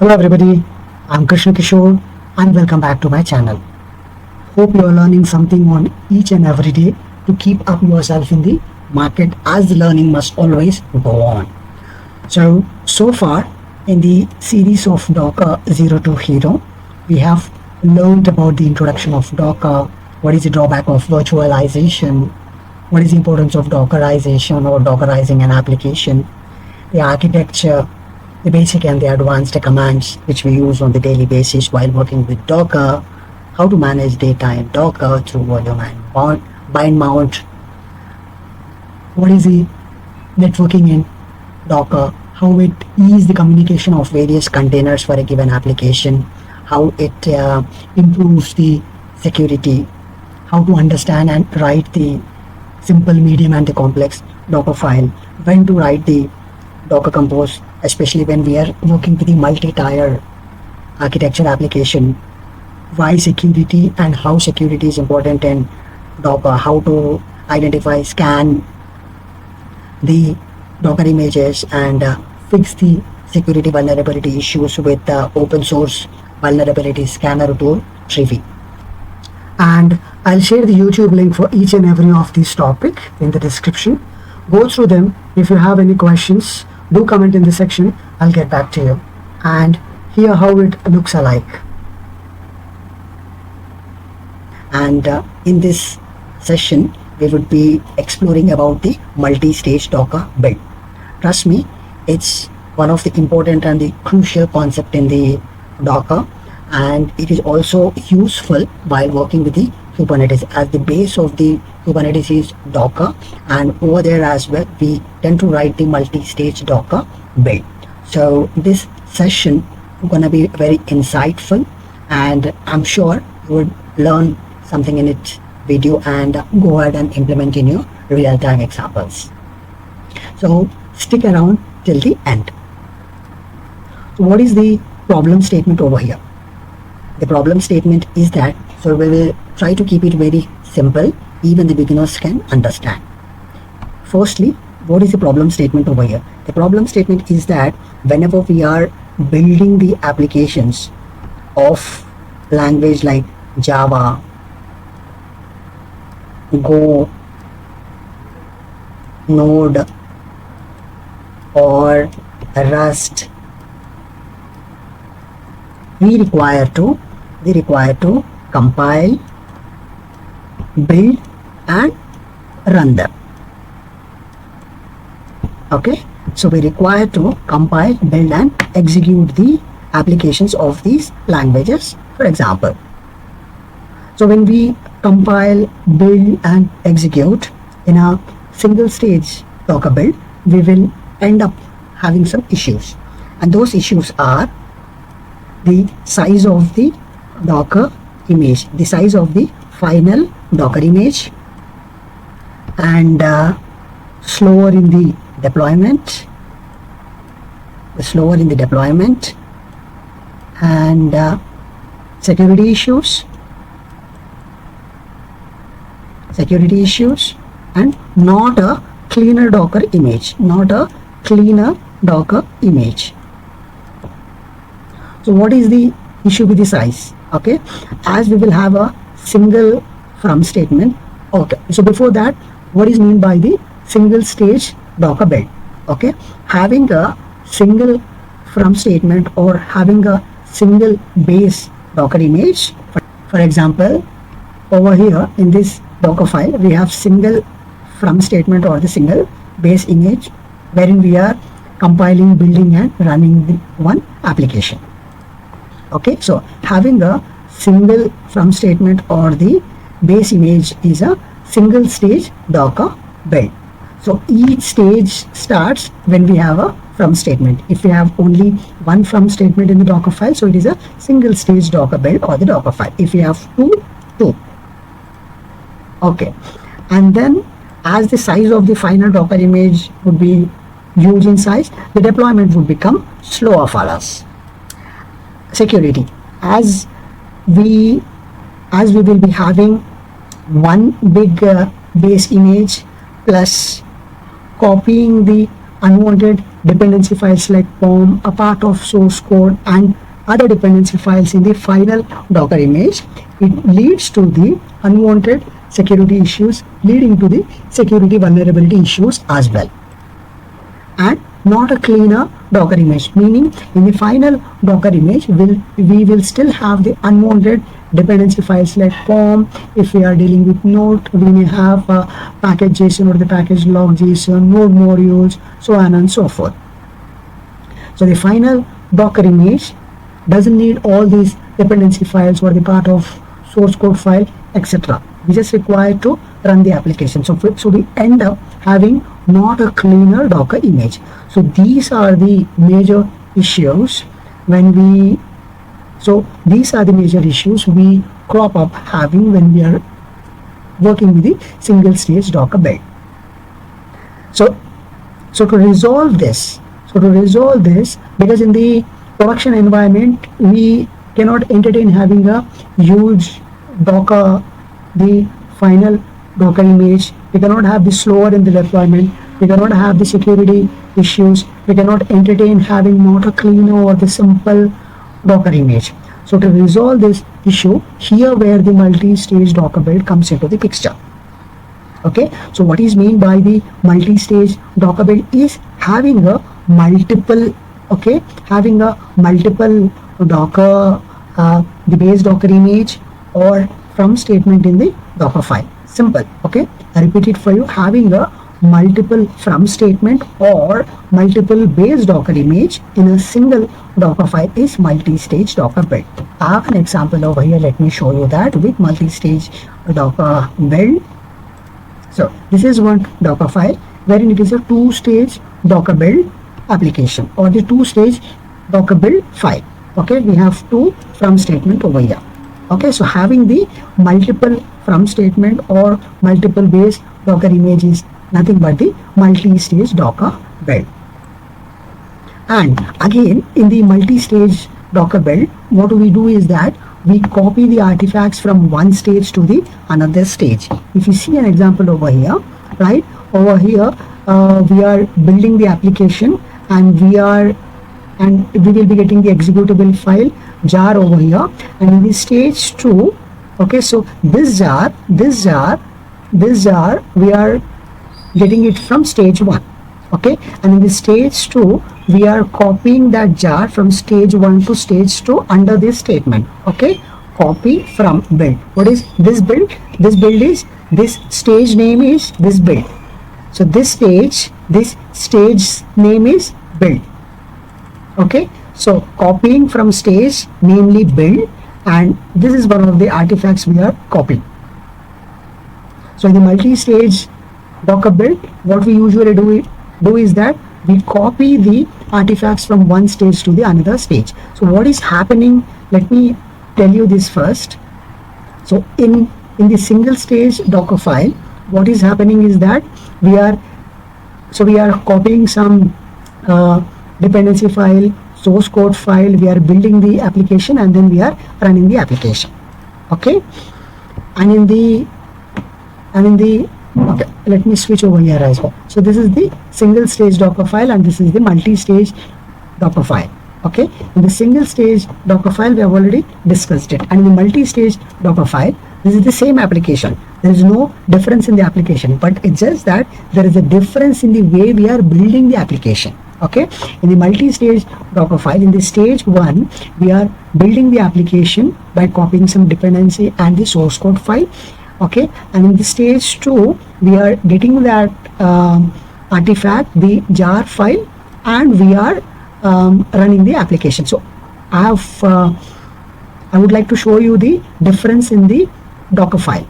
Hello everybody, I'm Krishna.Kishore and welcome back to my channel. Hope you are learning something on each and every day to keep up yourself in the market, as learning must always go on. So far in the series of Docker 0 to Hero, we have learned about the introduction of Docker, what is the drawback of virtualization, what is the importance of Dockerization or Dockerizing an application, the architecture, the basic and the advanced commands which we use on the daily basis while working with Docker, how to manage data in Docker through volume and bind mount, what is the networking in Docker, how it is the communication of various containers for a given application, how it improves the security, how to understand and write the simple, medium and the complex Docker file, when to write the Docker Compose, especially when we are working with the multi-tier architecture application, why security and how security is important in Docker, how to identify, scan the Docker images and fix the security vulnerability issues with open source vulnerability scanner tool Trivi. And I'll share the YouTube link for each and every of these topic in the description. Go through them. If you have any questions, do comment in the section. I'll get back to you. And here how it looks alike. And in this session, we would be exploring about the multi-stage Docker build. Trust me, it's one of the important and the crucial concept in the Docker, and it is also useful while working with the Kubernetes, as the base of the Kubernetes is Docker, and over there as well we tend to write the multi-stage Docker build. So this session is going to be very insightful, and I'm sure you would learn something in its video and go ahead and implement in your real-time examples. So stick around till the end. So what is the problem statement over here? The problem statement is that, so we will try to keep it very simple, even the beginners can understand. Firstly, what is the problem statement over here? The problem statement is that whenever we are building the applications of language like Java, Go, Node or Rust, we require to compile, build and run them. Okay, so we require to compile, build and execute the applications of these languages, for example. So when we compile, build and execute in a single stage Docker build, we will end up having some issues, and those issues are the size of the Docker image, the size of the final Docker image, and slower in the deployment, and security issues, and not a cleaner Docker image, So what is the issue with the size? Okay, as we will have a single from statement. Okay, so before that, what is meant by the single stage Docker build? Okay, having a single from statement or having a single base Docker image. For example, over here in this Docker file, we have single from statement or the single base image, wherein we are compiling, building and running the one application. Okay, so having a single from statement or the base image is a single stage Docker build. So each stage starts when we have a from statement. If we have only one from statement in the Docker file, so it is a single stage Docker build or the Docker file. If we have two. Okay, and then as the size of the final Docker image would be huge in size, the deployment would become slower for us. Security, as we will be having one big base image plus copying the unwanted dependency files like POM, a part of source code, and other dependency files in the final Docker image, it leads to the unwanted security issues, leading to the security vulnerability issues as well. And not a cleaner Docker image, meaning in the final Docker image we will still have the unwanted dependency files like POM. If we are dealing with Node, we may have package JSON or the package log JSON, Node modules, so on and so forth. So the final Docker image doesn't need all these dependency files or the part of source code file, etc. We just require to run the application. So we end up having not a cleaner Docker image. So these are the major issues we crop up having when we are working with the single stage Docker build. So to resolve this, because in the production environment we cannot entertain having a huge Docker, the final Docker image. We cannot have the slower in the deployment. We cannot have the security issues. We cannot entertain having not a cleaner or the simple Docker image. So to resolve this issue, here where the multi-stage Docker build comes into the picture. Okay, so what is meant by the multi-stage Docker build is having a multiple Docker, the base Docker image or from statement in the Docker file. Simple. Okay, I repeat it for you. Having a multiple from statement or multiple base Docker image in a single Docker file is multi-stage Docker build. I have an example over here. Let me show you that with multi-stage Docker build. So this is one Docker file wherein it is a two-stage Docker build application or the two-stage Docker build file. Okay, we have two from statement over here. Okay, so having the multiple from statement or multiple base Docker image is nothing but the multi-stage Docker build. And again, in the multi-stage Docker build, what we do is that we copy the artifacts from one stage to the another stage. If you see an example over here, right, over here we are building the application and we will be getting the executable file jar over here, and in the stage 2, okay, so this jar we are getting it from stage 1. Okay, and in the stage 2 we are copying that jar from stage 1 to stage 2 under this statement. Okay, copy from build. What is this build? This build is, this stage name is this build. So this stage name is build. Okay, so copying from stage, namely build, and this is one of the artifacts we are copying. So in the multi-stage Docker build, what we usually do is that we copy the artifacts from one stage to the another stage. So what is happening, let me tell you this first. So in the single stage Docker file, what is happening is that we are copying some dependency file, source code file, we are building the application and then we are running the application. Okay, and in the okay, let me switch over here as well. So this is the single stage Docker file and this is the multi-stage Docker file. Okay, in the single stage Docker file we have already discussed it, and in the multi-stage Docker file this is the same application. There is no difference in the application, but it's just that there is a difference in the way we are building the application. Okay, in the multi-stage Docker file, in the stage 1 we are building the application by copying some dependency and the source code file. Okay, and in the stage 2 we are getting that artifact, the jar file, and we are running the application. So I would like to show you the difference in the Docker file.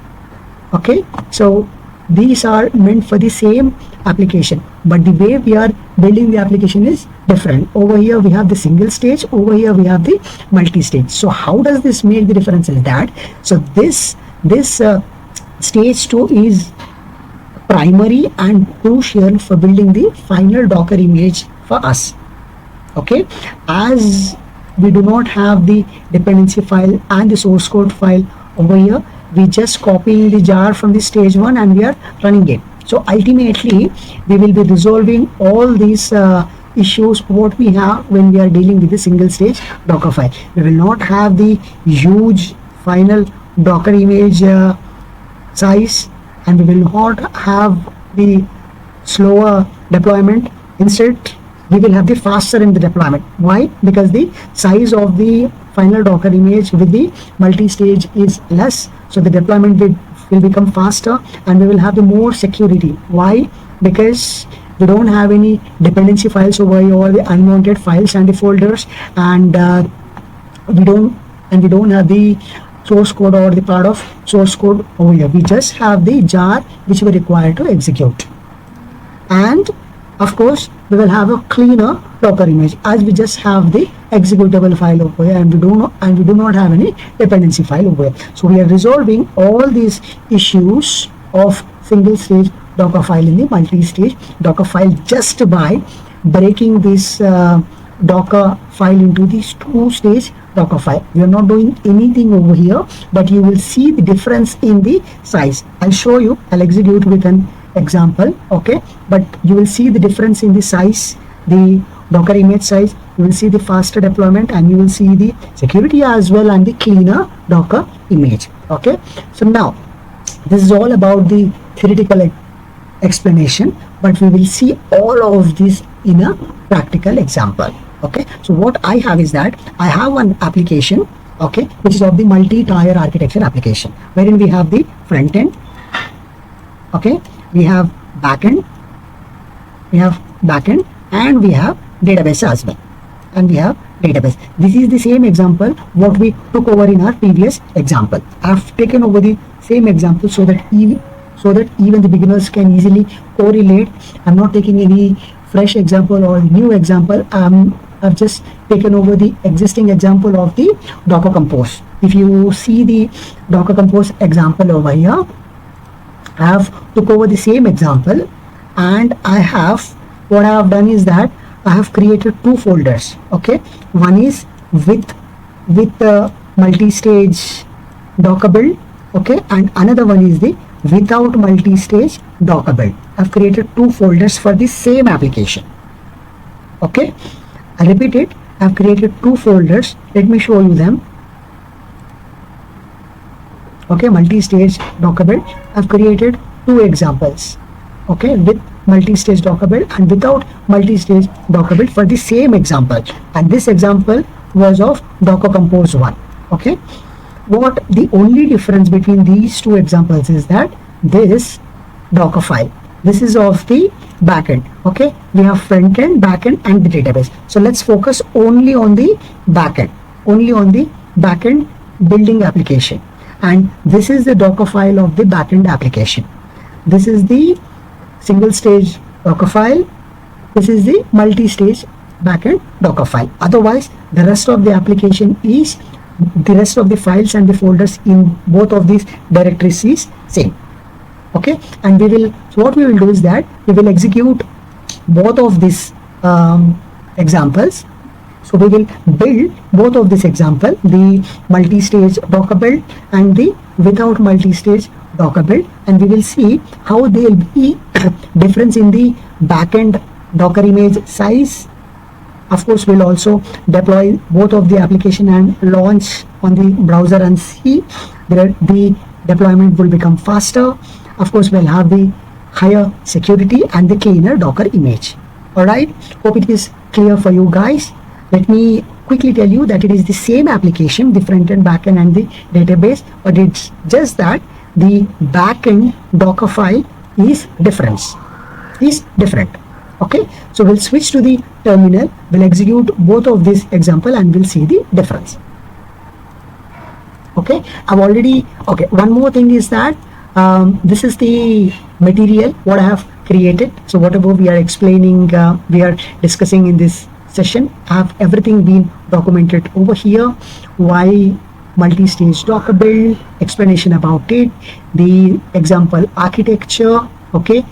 Okay, so these are meant for the same application, but the way we are building the application is different. Over here we have the single stage, over here we have the multi-stage. So how does this make the difference is that, so this stage 2 is primary and crucial for building the final Docker image for us. Okay, as we do not have the dependency file and the source code file over here, we just copying the jar from the stage 1 and we are running it. So ultimately we will be resolving all these issues what we have when we are dealing with the single stage Docker file. We will not have the huge final Docker image size, and we will not have the slower deployment. Instead, we will have the faster in the deployment. Why? Because the size of the final Docker image with the multi-stage is less, so the deployment will become faster, and we will have the more security. Why? Because we don't have any dependency files over here, or the unwanted files and the folders, and we don't have the source code or the part of source code over here. We just have the jar which we require to execute, and of course we will have a cleaner Docker image as we just have the executable file over here, and we do not have any dependency file over here. So we are resolving all these issues of single stage Docker file in the multi-stage Docker file just by breaking this Docker file into these two-stage Docker file. We are not doing anything over here, but you will see the difference in the size. I'll show you. I'll execute with an example, okay, but you will see the difference in the size, the Docker image size. You will see the faster deployment, and you will see the security as well, and the cleaner Docker image. Okay, so now this is all about the theoretical explanation, but we will see all of this in a practical example. Okay, so what I have is that I have one application, okay, which is of the multi-tier architecture application, wherein we have the front end, okay, we have backend, and we have database as well, and we have database. This is the same example what we took over in our previous example. I have taken over the same example so that even the beginners can easily correlate. I'm not taking any fresh example or new example. I've just taken over the existing example of the Docker Compose. If you see the Docker Compose example over here, I have took over the same example, and what I have done is that I have created two folders. Okay, one is with the multi-stage Docker build, okay, and another one is the without multi-stage Docker build. I've created two folders for the same application. Okay, I repeat it. I've created two folders. Let me show you them. Okay, multi-stage Docker build. I've created two examples. Okay, with multi-stage Docker build and without multi-stage Docker build for the same example. And this example was of Docker Compose 1. Okay, what the only difference between these two examples is that this Docker file, this is of the backend. Okay, we have front end, backend, and the database. So let's focus only on the backend, building application. And this is the Docker file of the backend application. This is the single stage Docker file. This is the multi-stage backend Docker file. Otherwise, the rest of the application is, the rest of the files and the folders in both of these directories is same. Okay, and so what we will do is that we will execute both of these examples. So we will build both of this example, the multi-stage Docker build and the without multi-stage Docker build, and we will see how there will be difference in the backend Docker image size. Of course, we'll also deploy both of the application and launch on the browser and see that the deployment will become faster. Of course, we'll have the higher security and the cleaner Docker image. All right, hope it is clear for you guys. Let me quickly tell you that it is the same application, the front end, back end, and the database, but it's just that the back end Docker file is different. Okay, so we'll switch to the terminal, we'll execute both of these example, and we'll see the difference. Okay, okay, one more thing is that this is the material what I have created. So whatever we are explaining, we are discussing in this session, have everything been documented over here. Why multi-stage Docker build, explanation about it, the example architecture, okay,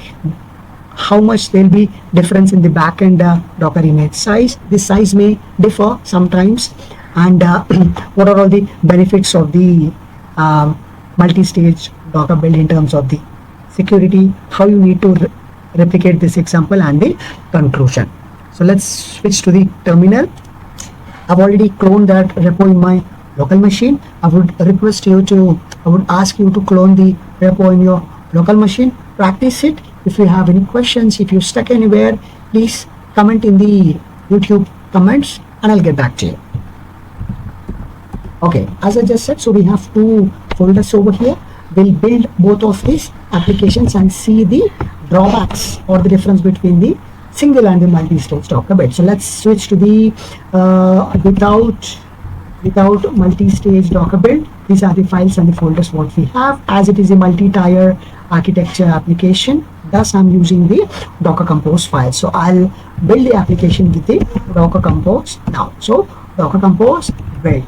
how much there will be difference in the backend Docker image size. This size may differ sometimes, and what are all the benefits of the multi-stage Docker build in terms of the security, how you need to replicate this example, and the conclusion. So let's switch to the terminal. I've already cloned that repo in my local machine. I would ask you to clone the repo in your local machine. Practice it. If you have any questions, if you're stuck anywhere, please comment in the YouTube comments and I'll get back to you. Okay, as I just said, so we have two folders over here. We'll build both of these applications and see the drawbacks or the difference between the single and the multi-stage Docker build. So let's switch to the without multi-stage Docker build. These are the files and the folders what we have. As it is a multi-tier architecture application, thus I'm using the Docker Compose file. So I'll build the application with the Docker Compose now. So Docker Compose build.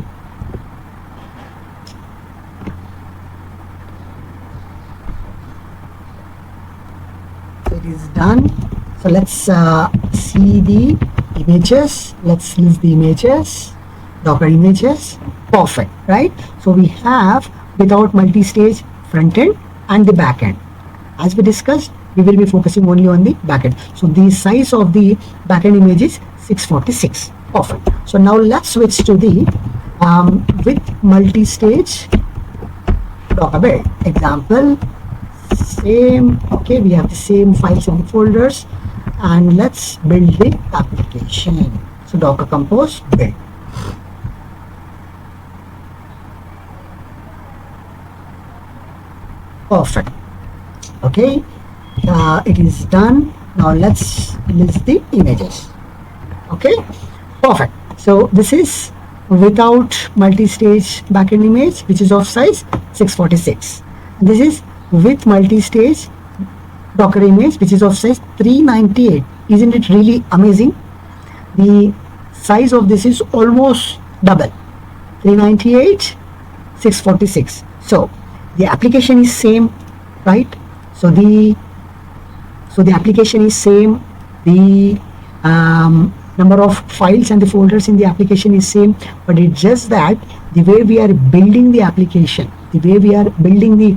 It is done. So let's see the images. Let's list the images. Docker images. Perfect, right? So we have without multi-stage front end and the back end. As we discussed, we will be focusing only on the back end. So the size of the back end image is 646. Perfect. So now let's switch to the with multi-stage Docker build. Example, same. Okay, we have the same files and folders, and let's build the application. So Docker Compose build. Perfect. Okay, it is done. Now let's list the images. Okay, perfect. So this is without multi-stage backend image, which is of size 646. This is with multi-stage Docker image, which is of size 398. Isn't it really amazing? The size of this is almost double. 398, 646. So the application is same, right? So the application is same. The number of files and the folders in the application is same, but it's just that the way we are building the application, the way we are building the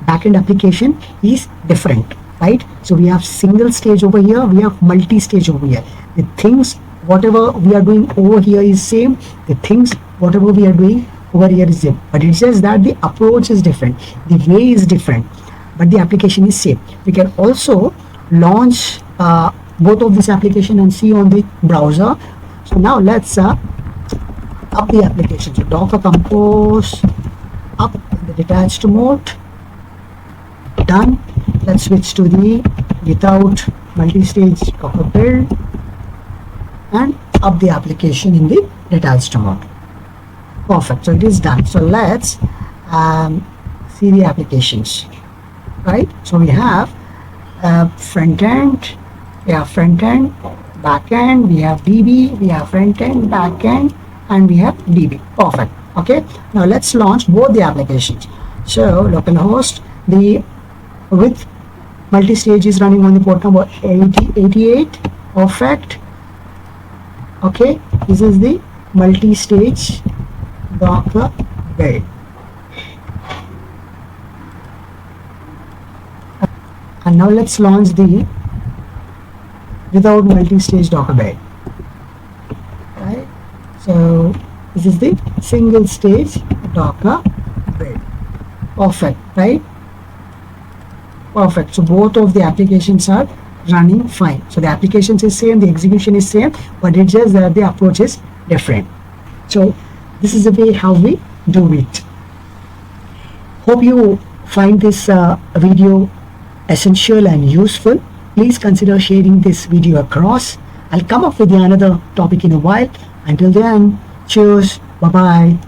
backend application is different, right? So we have single stage over here, we have multi-stage over here. The things whatever we are doing over here is same, the things whatever we are doing over here is same, but it's just that the approach is different, the way is different, but the application is same. We can also launch both of this application and see on the browser. So now let's up the application. So Docker Compose up in the detached mode. Done. Let's switch to the without multi-stage Docker build and up the application in the detached mode. Perfect. So it is done. So let's see the applications, right? So we have front end, we have front end, back end, we have DB, we have front end, back end, and we have DB. Perfect. Okay. Now let's launch both the applications. So localhost, the with multi-stage is running on the port number 88. Perfect. Okay, this is the multi-stage Docker build. And now let's launch the without multi-stage Docker build. Right. So this is the single stage Docker build. Perfect, right? Perfect. So both of the applications are running fine. So the applications is same, the execution is same, but it's just that the approach is different. So this is the way how we do it. Hope you find this video essential and useful. Please consider sharing this video across. I'll come up with another topic in a while. Until then, cheers, bye bye.